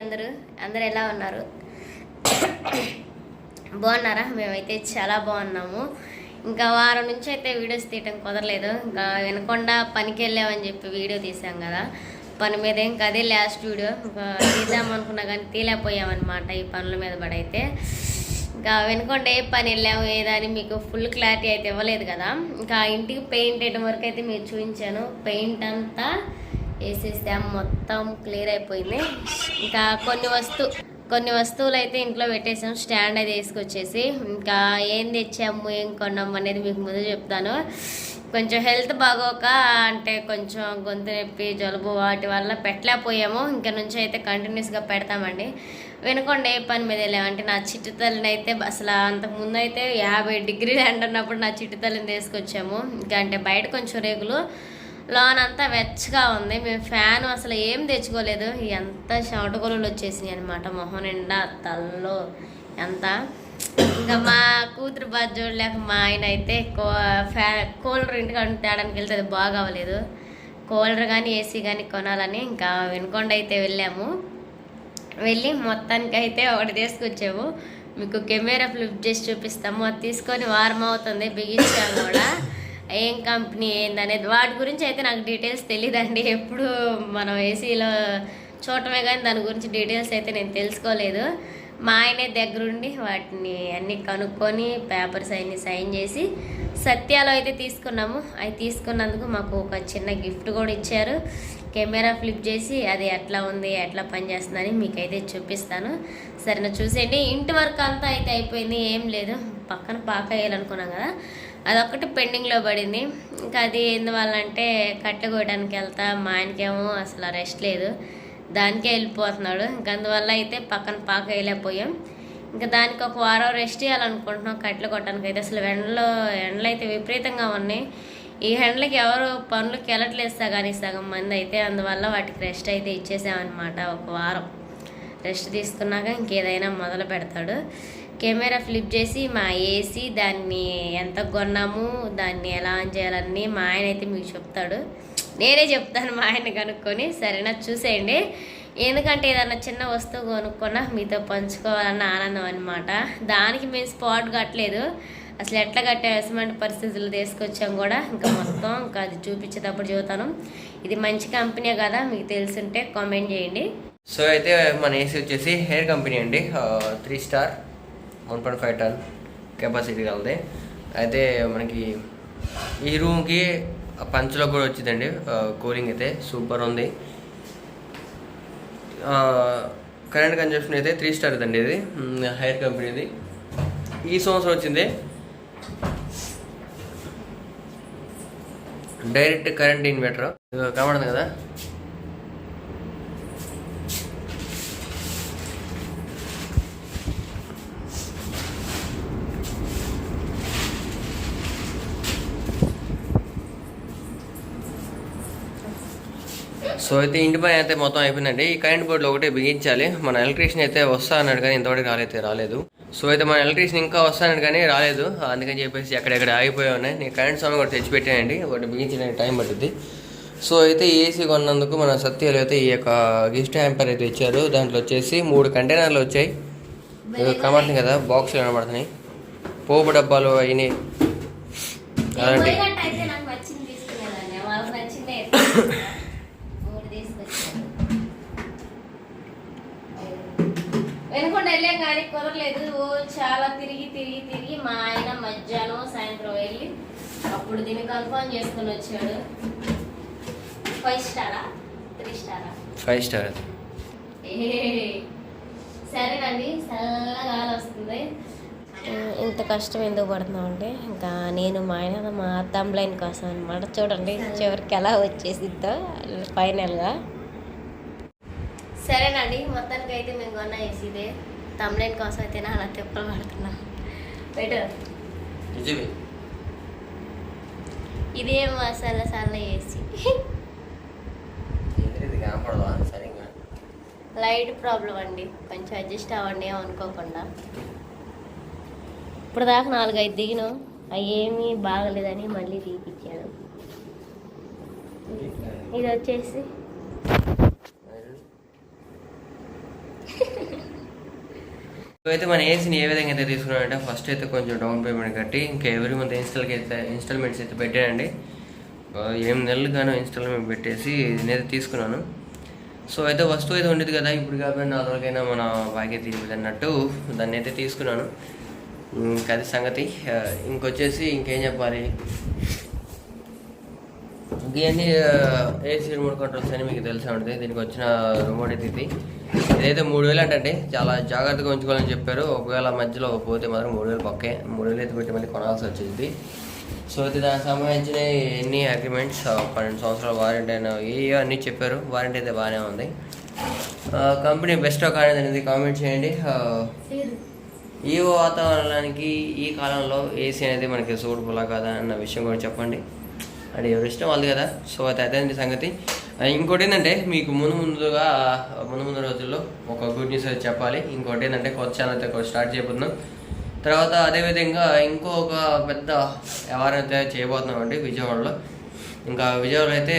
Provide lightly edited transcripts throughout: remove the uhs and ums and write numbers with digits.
అందరూ ఎలా ఉన్నారు? బాగున్నారా? మేమైతే చాలా బాగున్నాము. ఇంకా వారం నుంచి అయితే వీడియోస్ తీయటం కుదరలేదు. ఇంకా వినకుండా పనికి వెళ్ళామని చెప్పి వీడియో తీసాం కదా, పని మీద. ఇంకా అదే లాస్ట్ వీడియో. ఇంకా తీద్దామనుకున్నా కానీ తీలేకపోయామన్నమాట ఈ పనుల మీద పడైతే. ఇంకా వినకుండా ఏ పని వెళ్ళాము ఏదని మీకు ఫుల్ క్లారిటీ అయితే ఇవ్వలేదు కదా. ఇంకా ఇంటికి పెయింట్ వేయడం వరకు అయితే మీరు చూపించాను. పెయింట్ అంతా వేసేసాం, మొత్తం క్లియర్ అయిపోయింది. ఇంకా కొన్ని వస్తువులు అయితే ఇంట్లో పెట్టేసాం, స్టాండ్ అది వేసుకొచ్చేసి. ఇంకా ఏం తెచ్చాము ఏం కొన్నాము అనేది మీకు ముందు చెప్తాను. కొంచెం హెల్త్ బాగోక, అంటే కొంచెం గొంతు నొప్పి జలుబు వాటి వల్ల పెట్టలేకపోయాము. ఇంకా నుంచి అయితే కంటిన్యూస్గా పెడతామండి. వినకుండా ఏ పని మీద వెళ్ళామంటే నా చిట్టు తల్లిని అయితే అసలు అంతకుముందు అయితే 50 డిగ్రీలు ఎండున్నప్పుడు నా చిట్టు తల్లిని తీసుకొచ్చాము. ఇంకా అంటే బయట కొంచెం రేగులు, లోన్ అంతా వెచ్చగా ఉంది. మేము ఫ్యాన్ అసలు ఏం తెచ్చుకోలేదు. ఎంత చెమటగొలులు వచ్చేసినాయి అనమాట మొహం నిండా, తలలో ఎంత. ఇంకా మా కూతురు బాధ చూడలేక మా ఆయన అయితే కూలర్ ఇంటికి తేడానికి వెళ్తే అది బాగా అవ్వలేదు. కూలర్ కానీ ఏసీ కానీ కొనాలని ఇంకా వినకొండ అయితే వెళ్ళి మొత్తానికి అయితే ఒకటి తీసుకొచ్చాము. మీకు కెమెరా ఫ్లిప్ చేసి చూపిస్తాము. అది తీసుకొని వారం అవుతుంది, బిగించాము కూడా. ఏం కంపెనీ ఏందనేది వాటి గురించి అయితే నాకు డీటెయిల్స్ తెలియదండి. ఎప్పుడు మనం ఏసీలో చూడటమే కానీ దాని గురించి డీటెయిల్స్ అయితే నేను తెలుసుకోలేదు. మా ఆయనే దగ్గరుండి వాటిని అన్నీ కనుక్కొని పేపర్స్ అన్నీ సైన్ చేసి సత్యాలో అయితే తీసుకున్నాము. అవి తీసుకున్నందుకు మాకు ఒక చిన్న గిఫ్ట్ కూడా ఇచ్చారు. కెమెరా ఫ్లిప్ చేసి అది ఎట్లా ఉంది, ఎట్లా పనిచేస్తుందని మీకైతే చూపిస్తాను. సరేనా, చూసేయండి. ఇంటి వర్క్ అంతా అయితే అయిపోయింది, ఏం లేదు. పక్కన పాక వేయాలనుకున్నాం కదా, అదొక్కటి పెండింగ్లో పడింది. ఇంకా అది ఎందువల్ల అంటే కట్టె కోయడానికి వెళ్తా, మా ఆయనకేమో అసలు రెస్ట్ లేదు, దానికే వెళ్ళిపోతున్నాడు. ఇంక అందువల్ల అయితే పక్కన పాక వేయలేకపోయాం. ఇంకా దానికి ఒక వారం రెస్ట్ చేయాలనుకుంటున్నాం. కట్టెలు కొట్టడానికి అయితే అసలు ఎండలు అయితే విపరీతంగా ఉన్నాయి. ఈ ఎండలకి ఎవరు పనులకి వెళ్ళట్లేదు సగం మంది అయితే. అందువల్ల వాటికి రెస్ట్ అయితే ఇచ్చేసామన్నమాట. ఒక వారం రెస్ట్ తీసుకున్నాక ఇంకేదైనా మొదలు పెడతాడు. కెమెరా ఫ్లిప్ చేసి మా ఏసీ దాన్ని ఎంత కొన్నాము, దాన్ని ఎలా ఆన్ చేయాలని మా ఆయన అయితే మీకు చెప్తాడు. నేనే చెప్తాను మా ఆయన కనుక్కొని. సరేనా, చూసేయండి. ఎందుకంటే ఏదన్నా చిన్న వస్తువు కొనుక్కున్నా మీతో పంచుకోవాలన్న ఆనందం అనమాట. దానికి మేము స్పాట్ కట్టలేదు, అసలు ఎట్లా కట్టే అసలు పరిస్థితులు తీసుకొచ్చాం కూడా. ఇంకా మొత్తం ఇంకా అది చూపించేటప్పుడు చూస్తాను. ఇది మంచి కంపెనీ కదా, మీకు తెలుసుంటే కామెంట్ చేయండి. సో అయితే మన ఏసీ వచ్చేసి హెయిర్ కంపెనీ అండి. 3 స్టార్ 1.5 టన్ కెపాసిటీ కలది. అయితే మనకి ఈ రూమ్కి పంచులో కూడా వచ్చిందండి. కూలింగ్ అయితే సూపర్ ఉంది. కరెంట్ కన్జంప్షన్ అయితే 3 స్టార్ అండి. ఇది హెయిర్ కంపెనీది, ఈ సంవత్సరం వచ్చింది. డైరెక్ట్ కరెంట్ ఇన్వర్టర్ కనబడుతుంది కదా. సో అయితే ఇంటి పని అయితే మొత్తం అయిపోయిందండి. ఈ కరెంట్ బోర్డులో ఒకటే బిగించాలి. మన ఎలక్ట్రీషియన్ అయితే వస్తా అన్నాడు కానీ ఇంతవరకు రాలేదు. సో అయితే మన ఎలక్ట్రీషియన్ ఇంకా వస్తానని కానీ రాలేదు. అందుకని చెప్పేసి ఎక్కడెక్కడ ఆగిపోయి ఉన్నాయి. నేను కరెంట్ సామాన్ కూడా తెచ్చిపెట్టానండి, ఒకటి బిగించడానికి టైం పడుతుంది. సో అయితే ఏసీ కొన్నందుకు మన సత్యాలు అయితే ఈ యొక్క గిఫ్ట్ హ్యాంపర్ అయితే ఇచ్చారు. దాంట్లో వచ్చేసి 3 కంటైనర్లు వచ్చాయి. కనబడుతుంది కదా, బాక్స్లు కనబడుతున్నాయి. పోపు డబ్బాలు అయినాయి అలాంటి. వెనుకుండా వెళ్ళాం కానీ కుదరలేదు. చాలా తిరిగి మా ఆయన మధ్యాహ్నం సాయంత్రం వెళ్ళి అప్పుడు దీన్ని కన్ఫర్మ్ చేసుకుని వచ్చాడు. 5 స్టారా 3 స్టారా? 5 స్టార్. సరేనండి, చల్లగా గాలి వస్తుంది. ఇంత కష్టం ఎందుకు పడుతున్నాం అంటే ఇంకా నేను మా ఆయన మా తంబ్లైన్ కోసం అనమాట. చూడండి చివరికి ఎలా వచ్చేసిద్దో ఫైనల్గా. సరేనండి, మొత్తానికి అయితే మేము కొన్న ఏసీదే. తమ్లైన్ కోసం అయితే నా అలా తిప్పలు పడుతున్నా. ఇదే మసాలా ఏసీ. లైట్ ప్రాబ్లం అండి, కొంచెం అడ్జస్ట్ అవ్వండి అనుకోకుండా. ఇప్పుడు దాకా 4-5 దిగినాం, అవి ఏమీ బాగలేదని మళ్ళీ తీపిచ్చాను. ఇది వచ్చేసి అయితే మన ఏసీని ఏ విధంగా అయితే తీసుకున్నానంటే ఫస్ట్ అయితే కొంచెం డౌన్ పేమెంట్ కట్టి ఇంకా ఎవ్రీ మంత్ ఇన్స్టాల్మెంట్స్ అయితే పెట్టానండి. 8 నెలలు గాను ఇన్స్టాల్మెంట్ పెట్టేసి నేనైతే తీసుకున్నాను. సో అయితే వస్తువు అయితే ఉండేది కదా, ఇప్పుడు కాబట్టి 4 రోజులకైనా మన బాగా తీరిపోతుంది అన్నట్టు దాన్ని అయితే తీసుకున్నాను. ఇంకా అది సంగతి. ఇంకొచ్చేసి ఇంకేం చెప్పాలి, ఇవన్నీ ఏసీ రిమోట్ కంట్రోల్స్ అని మీకు తెలిసే ఉంటుంది. దీనికి వచ్చిన రిమోట్ అయితే ఇదైతే 3000 అంటే చాలా జాగ్రత్తగా ఉంచుకోవాలని చెప్పారు. ఒకవేళ మధ్యలో పోతే మాత్రం 3000 పక్కే. 3000 అయితే పెట్టి మళ్ళీ కొనాల్సి వచ్చింది. సో అయితే దానికి సంబంధించిన ఎన్ని అగ్రిమెంట్స్ 12 సంవత్సరాల వారంటీ అయినా ఏవో అన్నీ చెప్పారు. వారంటీ అయితే బాగానే ఉంది. కంపెనీ బెస్ట్ అనేది కామెంట్ చేయండి. ఈ వాతావరణానికి ఈ కాలంలో ఏసీ అనేది మనకి సూటబులా కాదా అన్న విషయం కూడా చెప్పండి. అది ఎవరి ఇష్టం వాళ్ళు కదా. సో అయితే అదేంటి సంగతి. ఇంకోటి ఏంటంటే మీకు ముందు రోజుల్లో ఒక గుడ్ న్యూస్ అయితే చెప్పాలి. ఇంకోటి ఏంటంటే కొత్త ఛానల్ అయితే స్టార్ట్ చేయబోతున్నాం. తర్వాత అదేవిధంగా ఇంకొక పెద్ద వ్యవహారం అయితే చేయబోతున్నామండి విజయవాడలో. ఇంకా విజయవాడలో అయితే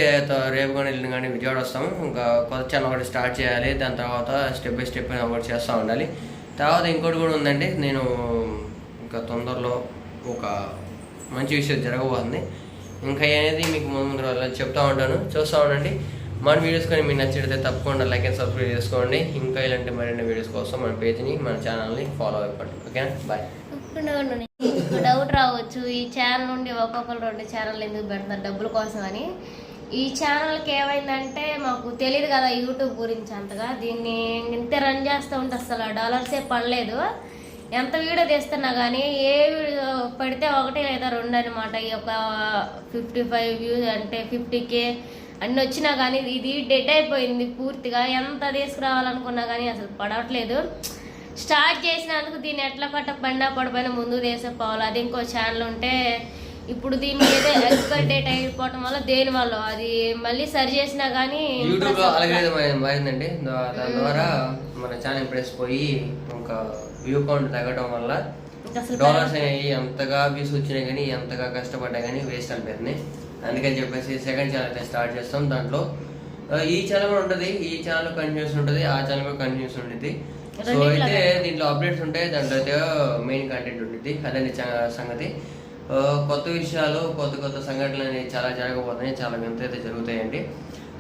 రేపు కానీ వెళ్ళిన కానీ విజయవాడ వస్తాము. ఇంకా కొత్త ఛానల్ ఒకటి స్టార్ట్ చేయాలి. దాని తర్వాత స్టెప్ బై స్టెప్ ఒకటి చేస్తూ ఉండాలి. తర్వాత ఇంకోటి కూడా ఉందండి, నేను ఇంకా తొందరలో ఒక మంచి విషయం జరగబోతుంది. ఇంకా అనేది మీకు ముందు రోజుల్లో చెప్తా ఉంటాను, చూస్తూ ఉండండి. మన వీడియోస్ కానీ మీకు నచ్చితే తప్పకుండా లైక్ అండ్ సబ్స్క్రైబ్ చేసుకోండి. ఇంకా ఇలాంటి మరిన్ని వీడియోస్ కోసం మన పేజ్ని మన ఛానల్ని ఫాలో అయిపోండి. ఓకేనా, బాయ్. డౌట్ రావచ్చు, ఈ ఛానల్ నుండి ఒక్కొక్కరు 2 ఛానల్ ఎందుకు పెడతారు డబ్బుల కోసం అని. ఈ ఛానల్కి ఏమైందంటే మాకు తెలియదు కదా యూట్యూబ్ గురించి అంతగా. దీన్ని ఇంతే రన్ చేస్తూ ఉంటే అసలు డాలర్సే పడలేదు. ఎంత వీడియో తీస్తున్నా కానీ ఏ వీడియో పడితే 1 లేదా 2 అనమాట. ఈ ఒక 55 వ్యూస్ అంటే 50K అన్నీ వచ్చినా కానీ ఇది డెడ్ అయిపోయింది పూర్తిగా. ఎంత తీసుకురావాలనుకున్నా కానీ అసలు పడట్లేదు. స్టార్ట్ చేసినందుకు దీన్ని ఎట్లా పడిపోయినా ముందు తీసేపోవాలి. అది ఇంకో ఛానల్ ఉంటే ఇప్పుడు దీన్ని ఏదో ఎక్స్పైర్ డేట్ అయిపోవటం వల్ల దేని వల్ల అది మళ్ళీ సరి చేసినా కానీ యూట్యూబ్ లో అల్గోరిథం మారిందండి. దాని ద్వారా మన ఛానల్ ప్రెస్ పోయి ఇంకా వ్యూ కౌంట్ తగ్గడం వల్ల డాలర్స్ అనేవి ఎంతగా వ్యూస్ వచ్చినాయి కానీ ఎంతగా కష్టపడ్డా కానీ వేస్ట్ అనిపోయింది. అందుకని చెప్పేసి సెకండ్ ఛానల్ అయితే స్టార్ట్ చేస్తాం. దాంట్లో ఈ ఛానల్ కూడా ఉంటుంది, ఈ ఛానల్ కంటిన్యూస్ ఉంటుంది, ఆ ఛానల్ కూడా కంటిన్యూస్ ఉంటుంది. సో అయితే దీంట్లో అప్డేట్స్ ఉంటాయి, దాంట్లో అయితే మెయిన్ కంటెంట్ ఉంటుంది. అదే సంగతి. కొత్త విషయాలు కొత్త సంఘటనలు అనేవి చాలా జరగబోతున్నాయి, చాలా వింత అయితే జరుగుతాయండి.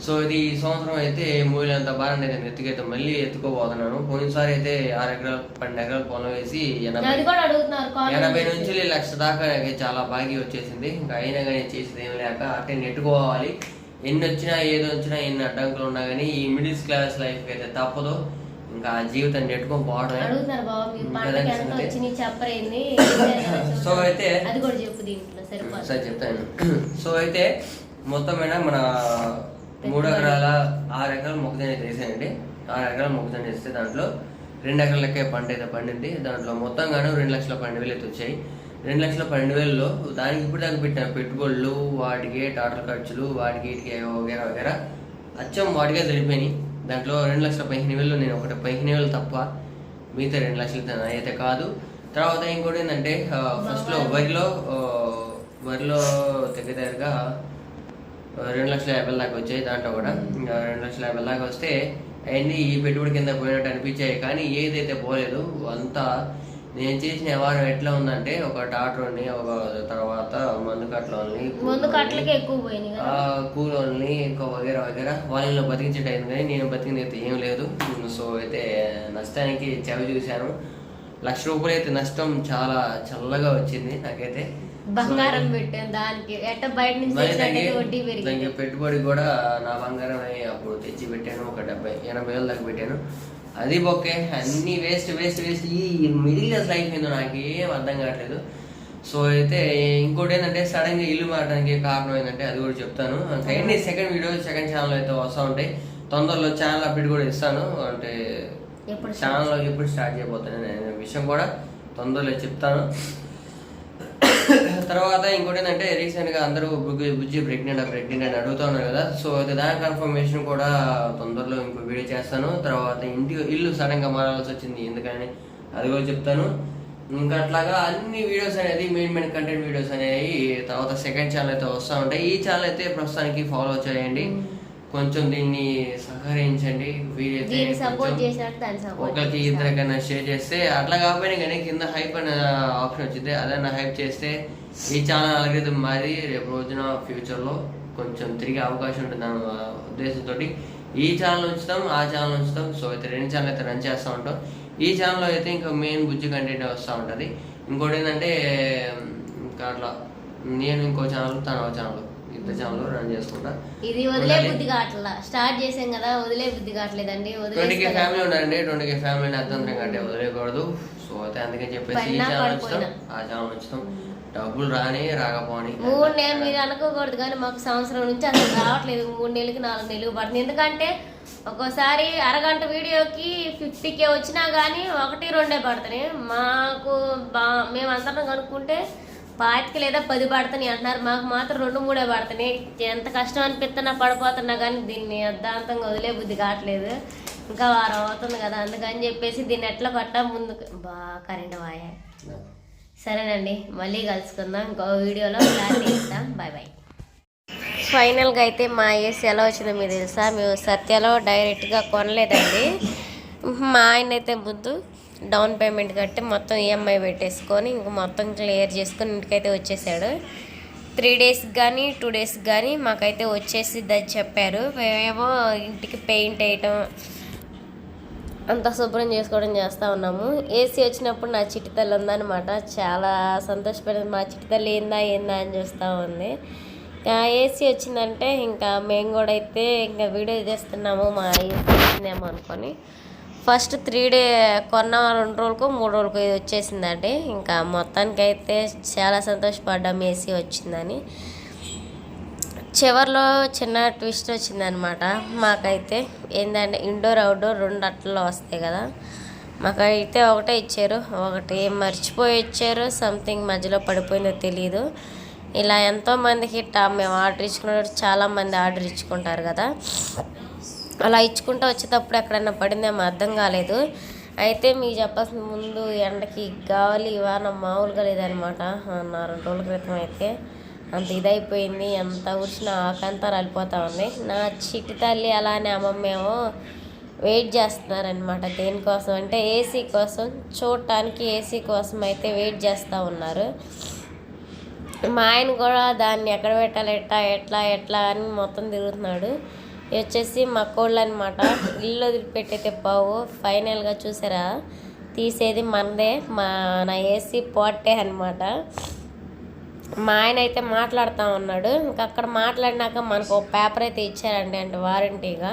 సో ఇది ఈ సంవత్సరం అయితే మూలంత భారాన్ని అయితే ఎత్తుకైతే మళ్ళీ ఎత్తుకోబోతున్నాను. పోయినసారి అయితే 6 ఎకరాలు 12 ఎకరాలు పొలం వేసి 80 నుంచి 1 లక్ష దాకా చాలా బాగా వచ్చేసింది. ఇంకా అయినా కానీ చేసేది ఏం లేక అంటే నెట్టుకోవాలి. ఎన్ని వచ్చినా ఏదో వచ్చినా ఎన్ని అడ్డంకులు ఉన్నా కానీ ఈ మిడిల్ క్లాస్ లైఫ్ అయితే తప్పదు. ఇంకా జీవితం నెట్టుకొని పోవడం. సో అయితే సరే చెప్తాను. సో అయితే మొత్తమైన మన 3 ఎకరాల 6 ఎకరాలు మొక్కజొన్న వేసానండి. 6 ఎకరాలు మొక్కజొన్న వేస్తే దాంట్లో 2 ఎకరాల లెక్క పంట అయితే పండింది. దాంట్లో మొత్తంగాను 2,12,000 అయితే వచ్చాయి. 2,12,000లో దానికి ఇప్పుడు దాకా పెట్టిన పెట్టుబడులు, వాటికి టాటల్ ఖర్చులు, వాటికి వగేరా వగేరా అచ్చం వాటికే సరిపోయినాయి. దాంట్లో 2,15,000 నేను ఒకటి 15,000 తప్ప మిగతా 2 లక్షలు అయితే కాదు. తర్వాత ఇంకోటి ఏంటంటే ఫస్ట్ లో వరిలో దగ్గరగా 2,50,000 దాకా వచ్చాయి. దాంట్లో కూడా 2,50,000 దాకా వస్తే అవన్నీ ఈ పెట్టుబడి కింద పోయినట్టు అనిపించాయి. కానీ ఏదైతే పోలేదు అంతా నేను చేసిన వ్యవహారం ఎట్లా ఉందంటే ఒక టాటర్ని, ఒక తర్వాత మందు కట్టలని కూలోని ఇంకా వగేరా వగేరా వాళ్ళని బతికించేట అయింది. కానీ నేను బతికింది అయితే ఏం లేదు. సో అయితే నష్టానికి చెవి చూశాను. 1,00,000 రూపాయలు అయితే నష్టం చాలా చల్లగా వచ్చింది నాకైతే. బంగారం పెట్టాను దానికి దానికి పెట్టుబడి కూడా నా బంగారం అప్పుడు తెచ్చి పెట్టాను. ఒక 70,000 దాకా పెట్టాను. అది బొక్కే అన్ని వేస్ట్ ఈ మిడిల్ క్లాస్ లైఫ్ ఏందో నాకేం అర్థం కావట్లేదు. సో అయితే ఇంకోటి ఏంటంటే సడన్ గా ఇల్లు మారడానికి కారణం ఏంటంటే అది కూడా చెప్తాను. ఇంకా సెకండ్ వీడియో సెకండ్ ఛానల్ అయితే వస్తూ ఉంటాయి. తొందరలో ఛానల్ అప్డేట్ కూడా ఇస్తాను. అంటే ఛానల్ ఎప్పుడు స్టార్ట్ చేయబోతాను అనే విషయం కూడా తొందరలో చెప్తాను. తర్వాత ఇంకోటి ఏంటంటే రీసెంట్ గా అందరూ బుజ్జి ప్రెగ్నెంట్ అని అడుగుతా ఉన్నారు కదా. సో అయితే దాని కన్ఫర్మేషన్ కూడా తొందరలో ఇంకో వీడియో చేస్తాను. తర్వాత ఇల్లు సడన్ గా మారాల్సి వచ్చింది ఎందుకని అది కూడా చెప్తాను. ఇంకా అట్లాగా అన్ని వీడియోస్ అనేది మెయిన్ కంటెంట్ వీడియోస్ అనేవి తర్వాత సెకండ్ ఛానల్ అయితే వస్తూ ఉంటాయి. ఈ ఛానల్ అయితే ప్రస్తుతానికి ఫాలో చేయండి. కొంచెం దీన్ని సహకరించండి. వీలైతే సపోర్ట్ చేసినట్టు దాన్ని సపోర్ట్ ఒకరికి ఇద్దరికైనా షేర్ చేస్తే అట్లా కాకపోయినా కానీ కింద హైప్ అనే ఆప్షన్ వచ్చింది, అదన్నా హైప్ చేస్తే ఈ ఛానల్ అల్గరిథం మారి రేపు రోజున ఫ్యూచర్లో కొంచెం తిరిగే అవకాశం ఉంటుంది అన్న ఉద్దేశంతో ఈ ఛానల్ ఉంచుతాం, ఆ ఛానల్ ఉంచుతాం. సో అయితే 2 ఛానల్ అయితే రన్ చేస్తూ ఉంటాం. ఈ ఛానల్లో అయితే ఇంకా మెయిన్ బుజ్జి కంటెంట్ వస్తూ ఉంటుంది. ఇంకోటి ఏంటంటే ఇంకా అట్లా నేను ఇంకో ఛానల్, తన ఛానల్, ఇద్దరు ఛానల్ రన్ చేసుకుంటా. ఇది వదిలే బుద్ధి కావట్లా, స్టార్ట్ చేసాం కదా వదిలే బుద్ధి కావట్లేదండి. 20K ఫ్యామిలీ ఉన్నారండి, 20K ఫ్యామిలీని అర్థంతరంగా అంటే వదిలేయకూడదు. సో అయితే అందుకని చెప్పేసి ఈ ఛానల్ ఉంచుతాం, ఆ ఛానల్ ఉంచుతాం. డబ్బులు రాని రాకపోని 3 నెలలు మీరు అనుకోకూడదు, కానీ మాకు సంవత్సరం నుంచి అసలు రావట్లేదు. 3 నెలలకి 4 నెలలు పడుతుంది. ఎందుకంటే ఒక్కోసారి అరగంట వీడియోకి 50K వచ్చినా కానీ 1-2 పడుతున్నాయి. మాకు మేమందరం కనుక్కుంటే 5 లేదా 10 పడుతున్నాయి అంటున్నారు. మాకు మాత్రం 2-3 పడుతున్నాయి. ఎంత కష్టం అనిపిస్తున్నా పడిపోతున్నా కానీ దీన్ని అర్ధాంతంగా వదిలే బుద్ధి కావట్లేదు. ఇంకా వారం అవుతుంది కదా, అందుకని చెప్పేసి దీన్ని ఎట్లా పట్టా ముందుకు కరెంట్ వాయా. సరేనండి, మళ్ళీ కలుసుకుందాం ఇంకో వీడియోలో. క్లారిటీ ఇస్తాం. Bye bye. ఫైనల్గా అయితే మా ఏసీ ఎలా వచ్చిందో మీకు తెలుసా? మేము సత్యలో డైరెక్ట్గా కొనలేదండి. మా ఆయన అయితే ముందు డౌన్ పేమెంట్ కట్టి మొత్తం ఈఎంఐ పెట్టేసుకొని ఇంక మొత్తం క్లియర్ చేసుకొని ఇంటికైతే వచ్చేసాడు. 3 days కానీ 2 days కానీ మాకైతే వచ్చేసిద్దని చెప్పారు. మేమేమో ఇంటికి పెయింట్ వేయటం అంతా శుభ్రం చేసుకోవడం చేస్తూ ఉన్నాము. ఏసీ వచ్చినప్పుడు నా చిట్టి తల్లి ఉందన్నమాట. చాలా సంతోషపడింది. మా చిట్టి తల్లి ఏందా అని చూస్తూ ఉంది. ఏసీ వచ్చిందంటే ఇంకా మేము కూడా అయితే ఇంకా వీడియో చేస్తున్నాము. మా ఏసీ వచ్చిందేమో అనుకొని ఫస్ట్ 3 days కొన్న 2 రోజులకు 3 రోజులకు ఇది వచ్చేసిందండి. ఇంకా మొత్తానికి అయితే చాలా సంతోషపడ్డాము ఏసీ వచ్చిందని. చివరిలో చిన్న ట్విస్ట్ వచ్చిందనమాట. మాకైతే ఏంటంటే ఇండోర్ అవుట్డోర్ 2 అట్లలో వస్తాయి కదా, మాకైతే ఒకటే ఇచ్చారు. ఒకటి మర్చిపోయి ఇచ్చారు, సంథింగ్ మధ్యలో పడిపోయిందో తెలియదు. ఇలా ఎంతోమందికి మేము ఆర్డర్ ఇచ్చుకున్నప్పుడు చాలామంది ఆర్డర్ ఇచ్చుకుంటారు కదా, అలా ఇచ్చుకుంటూ వచ్చేటప్పుడు ఎక్కడైనా పడిందేమో అర్థం కాలేదు. అయితే మీకు చెప్పాల్సిన ముందు ఎండకి గాలి వాన మామూలుగా లేదనమాట. 2 రోజుల క్రితం అయితే అంత ఇదైపోయింది. ఎంత ఊరిసిన ఆకంతా రాలిపోతూ ఉంది. నా చిట్టి తల్లి అలానే అమ్మమ్మేమో వెయిట్ చేస్తున్నారనమాట. దేనికోసం అంటే ఏసీ కోసం, చూడటానికి ఏసీ కోసం అయితే వెయిట్ చేస్తూ ఉన్నారు. మా ఆయన కూడా దాన్ని ఎక్కడ పెట్టాలి, ఎట్లా అని మొత్తం తిరుగుతున్నాడు. వచ్చేసి మా కోళ్ళు అనమాట. ఇల్లు వదిలిపెట్టయితే పావు. ఫైనల్గా చూసారా, తీసేది మనదే, నా ఏసీ పోటే అనమాట. మా ఆయన అయితే మాట్లాడుతూ ఉన్నాడు. ఇంకా అక్కడ మాట్లాడినాక మనకు ఒక పేపర్ అయితే ఇచ్చారండి, అంటే వారంటీగా.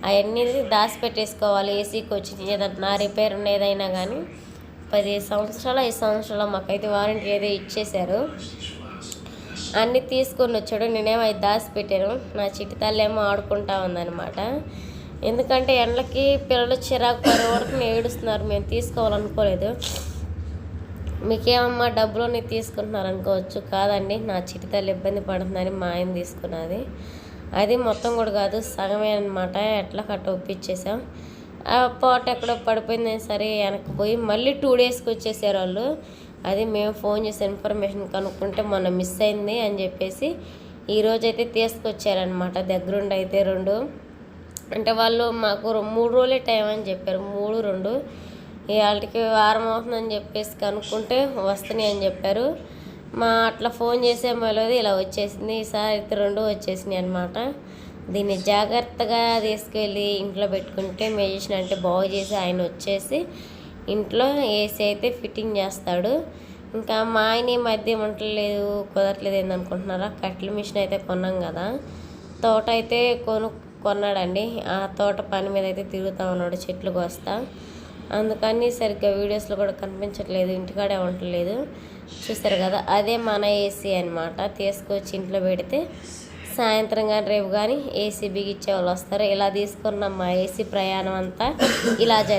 అవన్నీ దాచిపెట్టేసుకోవాలి. ఏసీకి వచ్చి ఏదన్నా రిపేర్ ఏదైనా కానీ 10 సంవత్సరాలు 5 సంవత్సరాలు మాకైతే వారంటీ అయితే ఇచ్చేశారు. అన్నీ తీసుకొని వచ్చాడు. నేనేమో అది దాచిపెట్టాను. నా చిట్టి తల్లి ఏమో ఆడుకుంటా ఉందన్నమాట. ఎందుకంటే ఎండలకి పిల్లలు చిరాకు పడే వరకు ఏడుస్తున్నారు. మేము తీసుకోవాలనుకోలేదు. మీకేమమ్మా డబ్బులు తీసుకుంటున్నారు అనుకోవచ్చు. కాదండి, నా చిట్టి తల్లి ఇబ్బంది పడుతుందని మా ఆయన తీసుకున్నది. అది మొత్తం కూడా కాదు, సగమే అనమాట. ఎట్లా కట్ట ఒప్పించేసాం. ఆ పాట ఎక్కడో పడిపోయింది. సరే వెనక్కి పోయి మళ్ళీ 2 daysకి వచ్చేసారు వాళ్ళు. అది మేము ఫోన్ చేసి ఇన్ఫర్మేషన్ కనుక్కుంటే మొన్న మిస్ అయింది అని చెప్పేసి ఈరోజైతే తీసుకొచ్చారనమాట. దగ్గరుండి అయితే 2 అంటే వాళ్ళు మాకు 3 రోజులే టైం అని చెప్పారు. 3, 2 వాళ్ళకి వారం అవుతుందని చెప్పేసి కనుక్కుంటే వస్తున్నాయి అని చెప్పారు. అట్లా ఫోన్ చేసే మళ్ళీ ఇలా వచ్చేసింది. ఈసారి అయితే 2 వచ్చేసినాయి అనమాట. దీన్ని జాగ్రత్తగా తీసుకెళ్ళి ఇంట్లో పెట్టుకుంటే మెజిషన్ అంటే బాగు చేసి ఆయన వచ్చేసి ఇంట్లో ఏసీ అయితే ఫిట్టింగ్ చేస్తాడు. ఇంకా మా ఆయన ఈ మధ్య ఉండలేదు, కుదరట్లేదు ఏందనుకుంటున్నారా, కట్ల మిషన్ అయితే కొన్నాం కదా, తోట అయితే కొన్నాడండి. ఆ తోట పని మీద అయితే తిరుగుతూ ఉన్నాడు, చెట్లు కోస్తా. అందుకని సరిగ్గా వీడియోస్లో కూడా కనిపించట్లేదు, ఇంటికాడే ఉండట్లేదు. చూస్తారు కదా, అదే మన ఏసీ అనమాట. తీసుకొచ్చి ఇంట్లో పెడితే సాయంత్రం కానీ రేపు కానీ ఏసీ బిగిచ్చే వాళ్ళు వస్తారు. ఇలా తీసుకున్న మా ఏసీ ప్రయాణం అంతా ఇలా